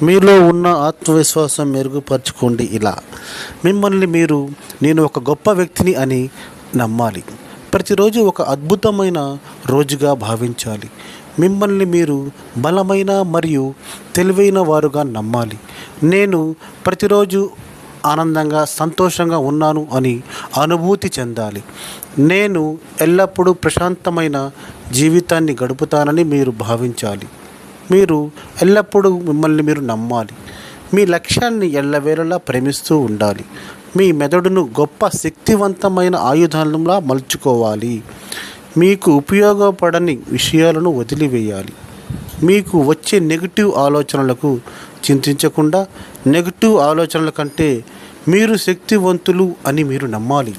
మీలో ఉన్న ఆత్మవిశ్వాసం మెరుగుపరచుకోండి. ఇలా మిమ్మల్ని మీరు నేను ఒక గొప్ప వ్యక్తిని అని నమ్మాలి. ప్రతిరోజు ఒక అద్భుతమైన రోజుగా భావించాలి. మిమ్మల్ని మీరు బలమైన మరియు తెలివైన వారుగా నమ్మాలి. నేను ప్రతిరోజు ఆనందంగా సంతోషంగా ఉన్నాను అని అనుభూతి చెందాలి. నేను ఎల్లప్పుడూ ప్రశాంతమైన జీవితాన్ని గడుపుతానని మీరు భావించాలి. మీరు ఎల్లప్పుడూ మిమ్మల్ని మీరు నమ్మాలి. మీ లక్ష్యాన్ని ఎల్లవేళలా ప్రేమిస్తూ ఉండాలి. మీ మెదడును గొప్ప శక్తివంతమైన ఆయుధాలంలా మలుచుకోవాలి. మీకు ఉపయోగపడని విషయాలను వదిలివేయాలి. మీకు వచ్చే నెగిటివ్ ఆలోచనలకు చింతించకుండా నెగిటివ్ ఆలోచనల కంటే మీరు శక్తివంతులు అని మీరు నమ్మాలి.